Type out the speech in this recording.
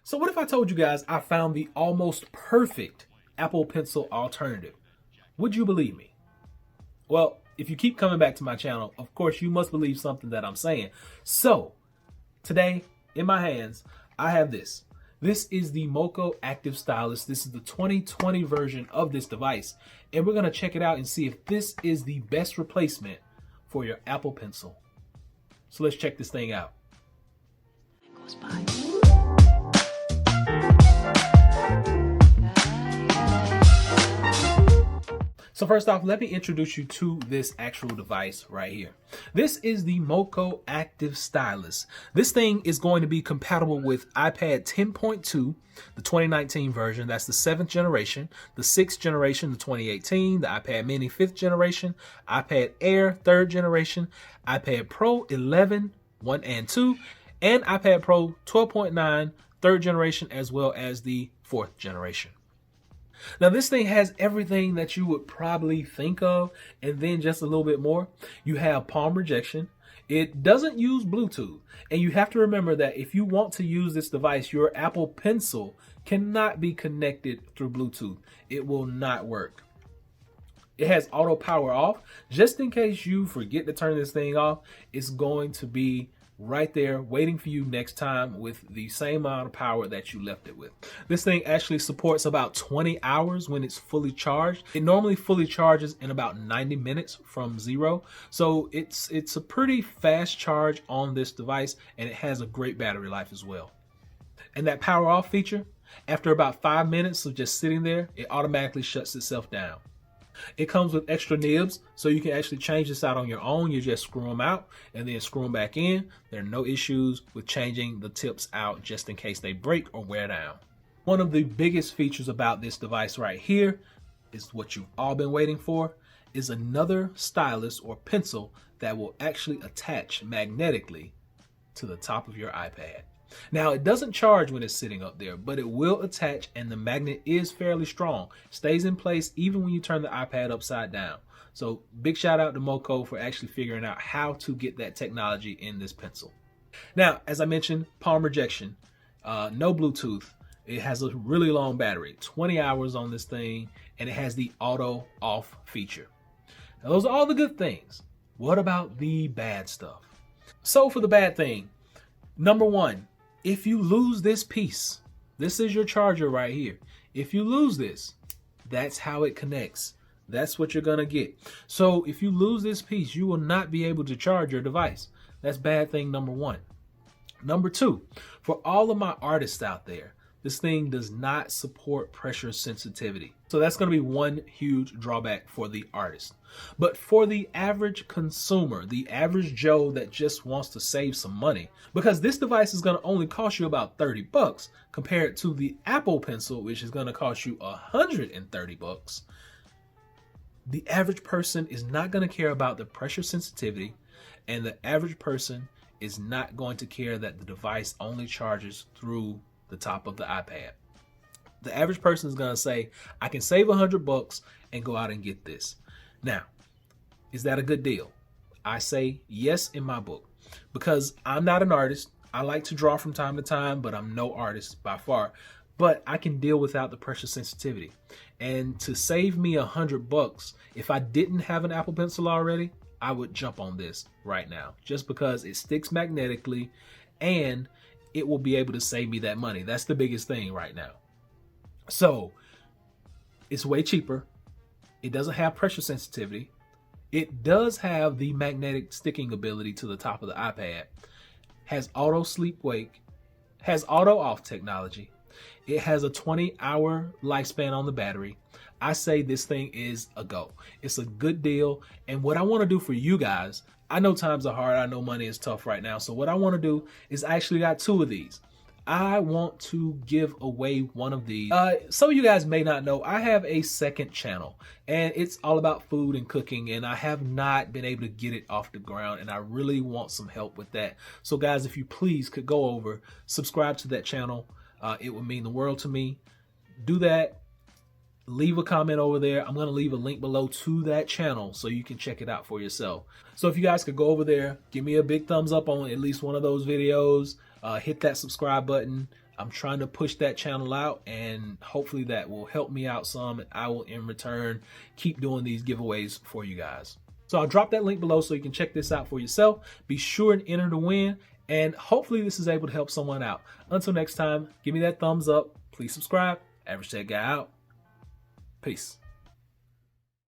So what if I told you guys I found the almost perfect Apple Pencil alternative? Would you believe me? Well, if you keep coming back to my channel, of course you must believe something that I'm saying. So today in my hands, I have this. This is the Moko Active Stylus. This is the 2020 version of this device. And we're going to check it out and see if this is the best replacement for your Apple Pencil. So let's check this thing out. It goes by. So first off, let me introduce you to this actual device right here. This is the Moko Active Stylus. This thing is going to be compatible with iPad 10.2, the 2019 version. That's the 7th generation, the 6th generation, the 2018, the iPad mini 5th generation, iPad Air 3rd generation, iPad Pro 11, 1 and 2, and iPad Pro 12.9, 3rd generation, as well as the 4th generation. Now this thing has everything that you would probably think of, and then just a little bit more. You have palm rejection. It doesn't use Bluetooth, and you have to remember that if you want to use this device, your Apple Pencil cannot be connected through Bluetooth. It will not work. It has auto power off. Just in case you forget to turn this thing off, it's going to be right there waiting for you next time with the same amount of power that you left it with. This thing actually supports about 20 hours when it's fully charged. It normally fully charges in about 90 minutes from zero. So it's a pretty fast charge on this device, and it has a great battery life as well. And that power off feature, after about 5 minutes of just sitting there, it automatically shuts itself down. It comes with extra nibs, so you can actually change this out on your own. You just screw them out and then screw them back in. There are no issues with changing the tips out just in case they break or wear down. One of the biggest features about this device right here is what you've all been waiting for, is another stylus or pencil that will actually attach magnetically to the top of your iPad. Now, it doesn't charge when it's sitting up there, but it will attach, and the magnet is fairly strong. Stays in place even when you turn the iPad upside down. So big shout out to Moco for actually figuring out how to get that technology in this pencil. Now, as I mentioned, palm rejection, no Bluetooth. It has a really long battery, 20 hours on this thing, and it has the auto off feature. Now, those are all the good things. What about the bad stuff? So for the bad thing, number one, if you lose this piece, this is your charger right here. If you lose this, that's how it connects. That's what you're gonna get. So if you lose this piece, you will not be able to charge your device. That's bad thing number one. Number two, for all of my artists out there, this thing does not support pressure sensitivity. So that's going to be one huge drawback for the artist. But for the average consumer, the average Joe that just wants to save some money, because this device is going to only cost you about 30 bucks compared to the Apple Pencil, which is going to cost you 130 bucks. The average person is not going to care about the pressure sensitivity, and the average person is not going to care that the device only charges through the top of the iPad. The average person is going to say, I can save 100 bucks and go out and get this. Now, is that a good deal? I say yes in my book, because I'm not an artist. I like to draw from time to time, but I'm no artist by far. But I can deal without the pressure sensitivity. And to save me 100 bucks, if I didn't have an Apple Pencil already, I would jump on this right now, just because it sticks magnetically and it will be able to save me that money. That's the biggest thing right now. So it's way cheaper. It doesn't have pressure sensitivity. It does have the magnetic sticking ability to the top of the iPad. Has auto sleep wake. Has auto off technology. It has a 20-hour lifespan on the battery. I say this thing is a go. It's a good deal. And what I want to do for you guys, I know times are hard. I know money is tough right now. So what I want to do is I actually got two of these. I want to give away one of these. Some of you guys may not know, I have a second channel, and it's all about food and cooking, and I have not been able to get it off the ground, and I really want some help with that. So guys, if you please could go over, subscribe to that channel. It would mean the world to me. Do that. Leave a comment over there. I'm going to leave a link below to that channel so you can check it out for yourself. So if you guys could go over there, give me a big thumbs up on at least one of those videos, hit that subscribe button, I'm trying to push that channel out, and hopefully that will help me out some. And I will, in return, keep doing these giveaways for you guys. So I'll drop that link below so you can check this out for yourself. Be sure and enter to win, and hopefully this is able to help someone out. Until next time, give me that thumbs up. Please subscribe. Average Tech Guy out. Peace.